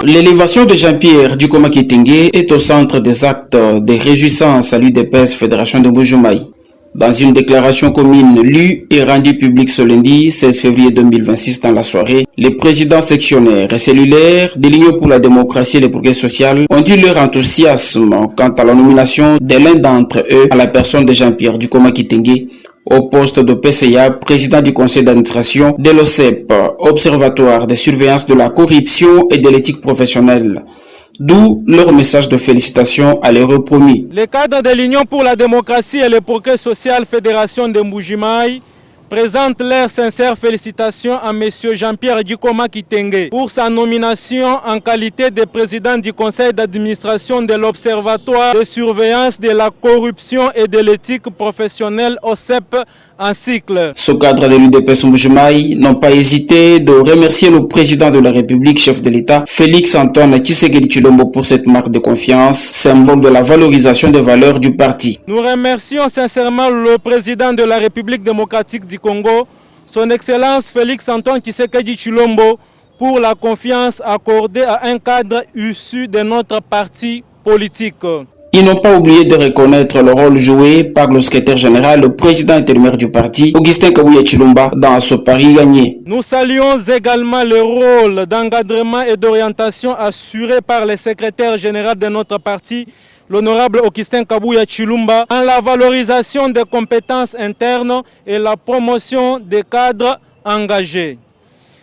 L'élévation de Jean-Pierre Dikoma Kitenge est au centre des actes de réjouissance à l'UDPS Fédération de Mbuji-Mayi. Dans une déclaration commune lue et rendue publique ce lundi 16 février 2026 dans la soirée, les présidents sectionnaires et cellulaires de l'Union pour la démocratie et le progrès social ont dit leur enthousiasme quant à la nomination de l'un d'entre eux à la personne de Jean-Pierre Dikoma Kitenge au poste de PCA, président du conseil d'administration de l'OCEP, Observatoire de surveillance de la corruption et de l'éthique professionnelle. D'où leur message de félicitations à l'heureux promis. Les cadres de l'Union pour la démocratie et le progrès social Fédération de Mbuji-Mayi présentent leurs sincères félicitations à M. Jean-Pierre Dikoma Kitenge pour sa nomination en qualité de président du conseil d'administration de l'Observatoire de surveillance de la corruption et de l'éthique professionnelle OCEP en cycle. Ce cadre de l'UDPS Mbuji-Mayi n'ont pas hésité de remercier le président de la République, chef de l'État, Félix Antoine Tshisekedi Tshilombo pour cette marque de confiance, symbole de la valorisation des valeurs du parti. Nous remercions sincèrement le président de la République démocratique du Congo, son Excellence Félix Antoine Tshisekedi Tshilombo, pour la confiance accordée à un cadre issu de notre parti politique. Ils n'ont pas oublié de reconnaître le rôle joué par le secrétaire général, le président intérimaire du parti, Augustin Kabuya Tshilomba, dans ce pari gagné. Nous saluons également le rôle d'encadrement et d'orientation assuré par le secrétaire général de notre parti, l'honorable Augustin Kabuya Tshilomba, en la valorisation des compétences internes et la promotion des cadres engagés.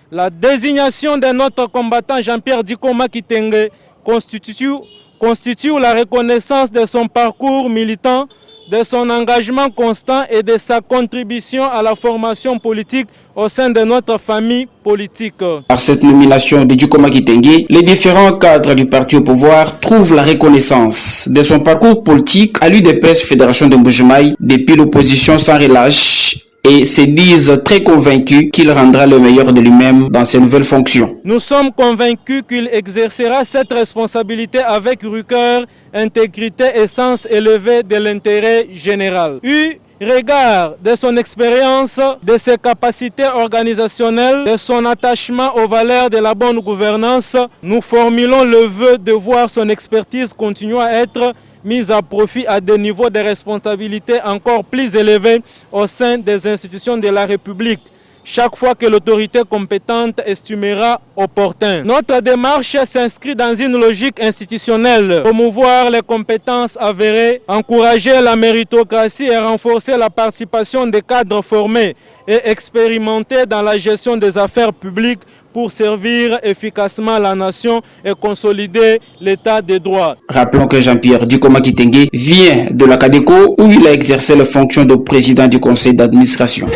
La désignation de notre combattant Jean-Pierre Dikoma Kitenge constitue la reconnaissance de son parcours militant, de son engagement constant et de sa contribution à la formation politique au sein de notre famille politique. Par cette nomination de Dikoma Kitenge, les différents cadres du parti au pouvoir trouvent la reconnaissance de son parcours politique à l'UDPS Fédération de Mbuji-Mayi depuis l'opposition sans relâche et se disent très convaincus qu'il rendra le meilleur de lui-même dans ses nouvelles fonctions. Nous sommes convaincus qu'il exercera cette responsabilité avec rigueur, intégrité et sens élevé de l'intérêt général. Eu regard de son expérience, de ses capacités organisationnelles, de son attachement aux valeurs de la bonne gouvernance, nous formulons le vœu de voir son expertise continuer à être mise à profit à des niveaux de responsabilité encore plus élevés au sein des institutions de la République, chaque fois que l'autorité compétente estimera opportun. Notre démarche s'inscrit dans une logique institutionnelle, promouvoir les compétences avérées, encourager la méritocratie et renforcer la participation des cadres formés et expérimentés dans la gestion des affaires publiques pour servir efficacement la nation et consolider l'état des droits. Rappelons que Jean-Pierre Dikoma Kitenge vient de la CADECO où il a exercé la fonction de président du conseil d'administration.